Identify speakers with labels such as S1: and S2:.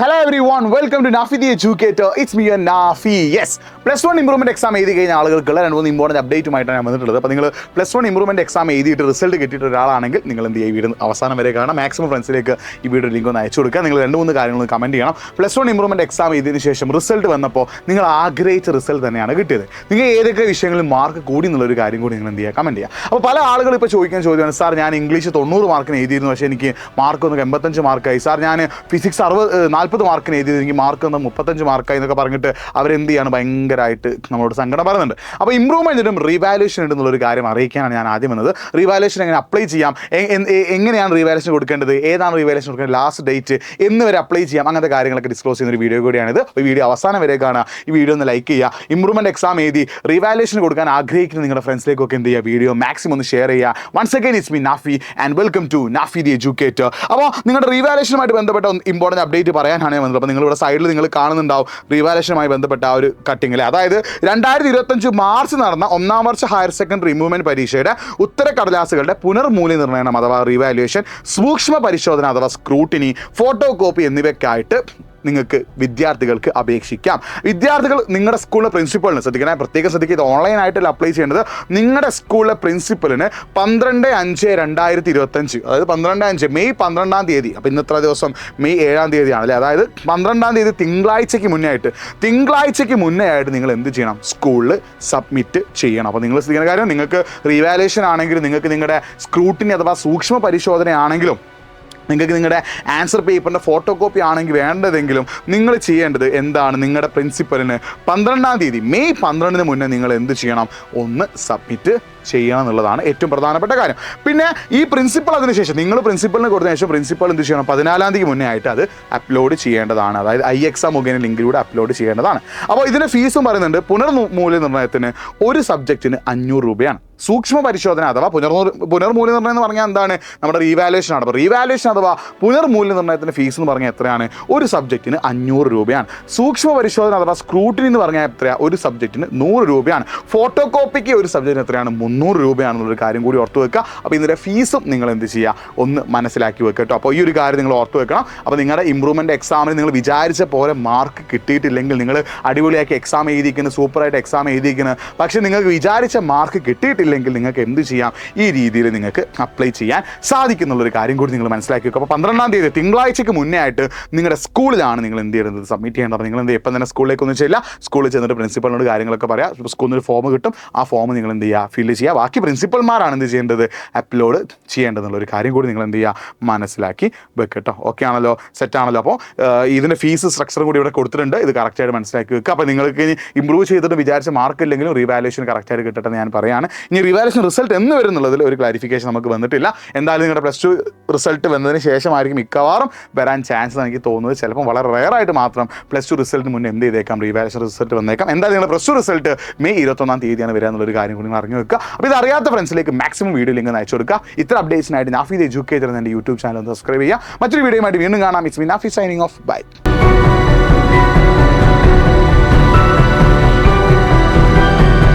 S1: Hello everyone, welcome to Nafi the Educator. It's me and Nafi. Yes, +1 improvement exam എഴുതി കഴിഞ്ഞ ആളുകൾക്കുള്ള 2-3 important അപ്ഡേറ്റുമായിട്ടാണ് ഞാൻ വന്നിട്ടുള്ളത്. അപ്പോൾ നിങ്ങൾ +1 ഇംപ്രൂവ്മെന്റ് എക്സാം എഴുതിയിട്ട് റിസൾട്ട് കിട്ടിയിട്ട് ഒരാളാണെങ്കിൽ നിങ്ങൾ എന്ത് ചെയ്യുക, ഈ വീഡിയോ അവസാനം വരെ കാണാം. മാക്സിമം ഫ്രണ്ട്സിലേക്ക് ഈ വീഡിയോ ലിങ്ക് ഒന്ന് അയച്ചു കൊടുക്കുക. നിങ്ങൾ 2-3 കാര്യങ്ങൾ കമൻറ്റ് ചെയ്യണം. +1 ഇംപ്രൂവ്മെന്റ് എക്സാം എഴുതിയതിന് ശേഷം റിസൾട്ട് വന്നപ്പോൾ നിങ്ങൾ ആഗ്രഹിച്ച റിസൾട്ട് തന്നെയാണ് കിട്ടിയത്. നിങ്ങൾ ഏതൊക്കെ വിഷയങ്ങളിൽ മാർക്ക് കൂടി എന്നുള്ളൊരു കാര്യം കൂടി നിങ്ങൾ എന്ത് ചെയ്യുക, കമൻറ്റ് ചെയ്യുക. അപ്പോൾ പല ആളുകൾ ഇപ്പോൾ ചോദിക്കുന്ന ചോദ്യമാണ്, സാർ ഞാൻ ഇംഗ്ലീഷ് 90 മാർക്കിന് എഴുതിയിരുന്നു, പക്ഷേ എനിക്ക് മാർക്ക് ഒന്ന് 85 മാർക്കായി. സാർ ഞാൻ ഫിസിക്സ് 40 മാർക്കിന് എഴുതിയത് എനിക്ക് മാർക്ക് ഒന്ന് 35 മാർക്കായി എന്നൊക്കെ പറഞ്ഞിട്ട് അവരെന്ത് ചെയ്യാണ്, ഭയങ്കരമായിട്ട് നമ്മളോട് സങ്കടം പറയുന്നുണ്ട്. അപ്പോൾ ഇംപ്രൂവ്മെൻറ്റിനും റീവാലുവേഷൻ ഉണ്ടെന്നുള്ളൊരു കാര്യം അറിയിക്കാനാണ് ഞാൻ ആദ്യം വന്നത്. റീവാലുവേഷൻ എങ്ങനെ അപ്ലൈ ചെയ്യാം, എങ്ങനെയാണ് റീവാലുവേഷൻ കൊടുക്കേണ്ടത്, ഏതാണ് റീവാലുവേഷൻ കൊടുക്കേണ്ടത്, ലാസ്റ്റ് ഡേറ്റ് എന്നിവരെ അപ്ലൈ ചെയ്യാം, അങ്ങനത്തെ കാര്യങ്ങളൊക്കെ ഡിസ്ക്ലോസ് ചെയ്യുന്ന ഒരു വീഡിയോ കൂടിയാണിത്. ഈ വീഡിയോ അവസാനം വരെ കാണുക. ഈ വീഡിയോ ഒന്ന് ലൈക്ക് ചെയ്യുക. ഇംപ്രൂവ്മെൻറ്റ് എക്സാം എഴുതി റീവാലുവേഷൻ കൊടുക്കാൻ ആഗ്രഹിക്കുന്ന നിങ്ങളുടെ ഫ്രണ്ട്സിലേക്കൊക്കെ എന്ത് ചെയ്യുക, വീഡിയോ മാക്സിമം ഒന്ന് ഷെയർ ചെയ്യുക. Once again it's me Nafi and welcome to Nafi the educator. അപ്പോൾ നിങ്ങളുടെ റീവാലുവേഷനുമായിട്ട് ബന്ധപ്പെട്ട ഇമ്പോർട്ടൻറ്റ് അപ്ഡേറ്റ് പറയാനാണ് ഞാൻ വന്നത്. അപ്പോൾ നിങ്ങളിവിടെ സൈഡിൽ നിങ്ങൾ കാണുന്നുണ്ടാവും റീവാലുവേഷനുമായി ബന്ധപ്പെട്ട ആ ഒരു കട്ടിങ്ങിൽ. അതായത് 2025 മാർച്ച് നടന്ന 1ാം വർഷ ഹയർ സെക്കൻഡറി ഇംപ്രൂവ്മെൻറ്റ് പരീക്ഷയുടെ ഉത്തരക്കടലാസുകളുടെ പുനർമൂല്യനിർണ്ണയനം അഥവാ റീവാലുവേഷൻ, സൂക്ഷ്മ പരിശോധന അഥവാ സ്ക്രൂട്ടിനി, ഫോട്ടോ കോപ്പി എന്നിവയ്ക്കായിട്ട് നിങ്ങൾക്ക് വിദ്യാർത്ഥികൾക്ക് അപേക്ഷിക്കാം. വിദ്യാർത്ഥികൾ നിങ്ങളുടെ സ്കൂളിലെ പ്രിൻസിപ്പളിന് പ്രത്യേകം ശ്രദ്ധിക്കുക, ഇത് ഓൺലൈനായിട്ടല്ല അപ്ലൈ ചെയ്യേണ്ടത്. നിങ്ങളുടെ സ്കൂളിലെ പ്രിൻസിപ്പലിന് 12/5/2025, അതായത് 12/5 മെയ് 12-ാം തീയതി, അപ്പോൾ ഇന്നത്ര ദിവസം മെയ് 7-ാം തീയതിയാണ് അല്ലേ, അതായത് 12-ാം തീയതി തിങ്കളാഴ്ചയ്ക്ക് മുന്നേ ആയിട്ട് നിങ്ങൾ എന്ത് ചെയ്യണം, സ്കൂളിൽ സബ്മിറ്റ് ചെയ്യണം. അപ്പോൾ നിങ്ങൾ ശ്രദ്ധിക്കുന്ന കാര്യം, നിങ്ങൾക്ക് റീവാലുവേഷൻ ആണെങ്കിലും നിങ്ങൾക്ക് നിങ്ങളുടെ സ്ക്രൂട്ടിനി അഥവാ സൂക്ഷ്മ പരിശോധനയാണെങ്കിലും നിങ്ങൾക്ക് നിങ്ങളുടെ ആൻസർ പേപ്പറിൻ്റെ ഫോട്ടോ കോപ്പി ആണെങ്കിൽ വേണ്ടതെങ്കിലും നിങ്ങൾ ചെയ്യേണ്ടത് എന്താണ്, നിങ്ങളുടെ പ്രിൻസിപ്പലിന് 12-ാം തീയതി മെയ് 12-ന് മുന്നേ നിങ്ങൾ എന്ത് ചെയ്യണം, ഒന്ന് സബ്മിറ്റ് ചെയ്യണം എന്നുള്ളതാണ് ഏറ്റവും പ്രധാനപ്പെട്ട കാര്യം. പിന്നെ ഈ പ്രിൻസിപ്പൾ അതിനുശേഷം നിങ്ങൾ പ്രിൻസിപ്പലിന് കൊടുത്തതിന് ശേഷം പ്രിൻസിപ്പൾ എന്ത് ചെയ്യണം, 14-ാം തീയതി മുന്നേ ആയിട്ട് അത് അപ്ലോഡ് ചെയ്യേണ്ടതാണ്. അതായത് IExam മുഖേന ലിങ്കിലൂടെ അപ്ലോഡ് ചെയ്യേണ്ടതാണ്. അപ്പോൾ ഇതിൻ്റെ ഫീസും പറയുന്നുണ്ട്. പുനർമൂല്യനിർണ്ണയത്തിന് ഒരു സബ്ജക്റ്റിന് 500 രൂപയാണ്. സൂക്ഷ്മ പരിശോധന അഥവാ പുനർമൂല്യനിർണ്ണയം എന്ന് പറഞ്ഞാൽ എന്താണ്, നമ്മുടെ റീവാലുവേഷൻ ആണ്. അപ്പോൾ റീവാലുവേഷൻ അഥവാ പുനർമൂല്യനിർണ്ണയത്തിൻ്റെ ഫീസ് എന്ന് പറഞ്ഞാൽ എത്രയാണ്, ഒരു സബ്ജക്റ്റിന് 500 രൂപയാണ്. സൂക്ഷ്മ പരിശോധന അഥവാ സ്ക്രൂട്ടിനി എന്ന് പറഞ്ഞാൽ എത്രയാണ്, ഒരു സബ്ജക്റ്റിന് 100 രൂപയാണ്. ഫോട്ടോ കോപ്പിക്ക് ഒരു സബ്ജക്റ്റിന് എത്രയാണ്, 300 രൂപയാണെന്നുള്ളൊരു കാര്യം കൂടി ഓർത്ത് വെക്കുക. അപ്പോൾ ഇതിൻ്റെ ഫീസും നിങ്ങൾ എന്ത് ചെയ്യുക, ഒന്ന് മനസ്സിലാക്കി വെക്കുക കേട്ടോ. അപ്പോൾ ഈ ഒരു കാര്യം നിങ്ങൾ ഓർത്ത് വെക്കണം. അപ്പോൾ നിങ്ങളുടെ ഇംപ്രൂവ്മെൻറ്റ് എക്സാമിന് നിങ്ങൾ വിചാരിച്ച പോലെ മാർക്ക് കിട്ടിയിട്ടില്ലെങ്കിൽ, നിങ്ങൾ അടിപൊളിയാക്കി എക്സാം എഴുതിയിരിക്കുന്നത്, സൂപ്പറായിട്ട് എക്സാം എഴുതിയിരിക്കുന്നത്, പക്ഷേ നിങ്ങൾക്ക് വിചാരിച്ച മാർക്ക് കിട്ടിയിട്ടില്ലെങ്കിൽ നിങ്ങൾക്ക് എന്ത് ചെയ്യാം, ഈ രീതിയിൽ നിങ്ങൾക്ക് അപ്ലൈ ചെയ്യാൻ സാധിക്കുന്നുള്ളൊരു കാര്യം കൂടി നിങ്ങൾ മനസ്സിലാക്കി വെക്കുക. അപ്പോൾ 12-ാം തീയതി തിങ്കളാഴ്ചയ്ക്ക് മുന്നേ ആയിട്ട് നിങ്ങളുടെ സ്കൂളിലാണ് നിങ്ങൾ എന്ത് ചെയ്യുന്നത്, സബ്മിറ്റ് ചെയ്യേണ്ടത്. നിങ്ങൾ എന്ത് എപ്പം തന്നെ സ്കൂളിലേക്ക് ഒന്നും ചെയ്യില്ല, സ്കൂളിൽ ചെന്നിട്ട് പ്രിൻസിപ്പളിനോട് കാര്യങ്ങളൊക്കെ പറയാം. സ്കൂളിൽ നിന്ന് ഒരു ഫോം കിട്ടും, ആ ഫോം നിങ്ങൾ എന്ത് ചെയ്യുക, ഫില്ല് ചെയ്യുക. ബാക്കി പ്രിൻസിപ്പൽമാരാണ് എന്ത് ചെയ്യേണ്ടത്, അപ്ലോഡ് ചെയ്യേണ്ടതെന്നുള്ളൊരു കാര്യം കൂടി നിങ്ങൾ എന്ത് ചെയ്യുക, മനസ്സിലാക്കി വെക്കട്ടോ. ഓക്കെ ആണല്ലോ, സെറ്റാണല്ലോ. അപ്പോൾ ഇതിൻ്റെ ഫീസ് സ്ട്രക്ചറും കൂടി ഇവിടെ കൊടുത്തിട്ടുണ്ട്. ഇത് കറക്റ്റായിട്ട് മനസ്സിലാക്കി വെക്കുക. അപ്പോൾ നിങ്ങൾക്ക് ഇനി ഇമ്പ്രൂവ് ചെയ്തിട്ട് വിചാരിച്ച മാർക്ക് ഇല്ലെങ്കിലും റീവാലുവേഷൻ കറക്റ്റായിട്ട് കിട്ടട്ടെ ഞാൻ പറയുകയാണ്. ഇനി റീവാലുവേഷൻ റിസൾട്ട് എന്ന് വരുന്നുള്ളതിൽ ഒരു ക്ലാരിഫിക്കേഷൻ നമുക്ക് വന്നിട്ടില്ല. എന്തായാലും നിങ്ങളുടെ +2 റിസൾട്ട് വന്നതിന് ശേഷമായിരിക്കും മിക്കവാറും വരാൻ ചാൻസ് എനിക്ക് തോന്നുന്നത്. ചിലപ്പോൾ വളരെ റെയറായിട്ട് മാത്രം +2 റിസൾട്ടിന് മുന്നേ എന്ത് ചെയ്തേക്കാം, റീവാലുവേഷൻ റിസൾട്ട് വന്നേക്കാം. എന്തായാലും നിങ്ങളുടെ +2 റിസൾട്ട് മെയ് 21-ാം തീയതിയാണ് വരിക എന്നുള്ളൊരു കാര്യം കൂടി അറിഞ്ഞു വെക്കുക. അപ്പോൾ ഇത് അറിയാത്ത ഫ്രണ്ട്സിലേക്ക് മാക്സിമം വീഡിയോ ലിങ്ക് അയച്ചു കൊടുക്കുക. ഇത്ര അപ്ഡേറ്റ്സിനായിട്ട് നാഫി ദി എഡ്യൂക്കേറ്റർ എന്ന എൻ്റെ യൂട്യൂബ് ചാനൽ ഒന്ന് സബ്സ്ക്രൈബ് ചെയ്യുക. മറ്റൊരു വീഡിയോയുമായിട്ട് വീണ്ടും കാണാം. It's me Nafi signing off. By.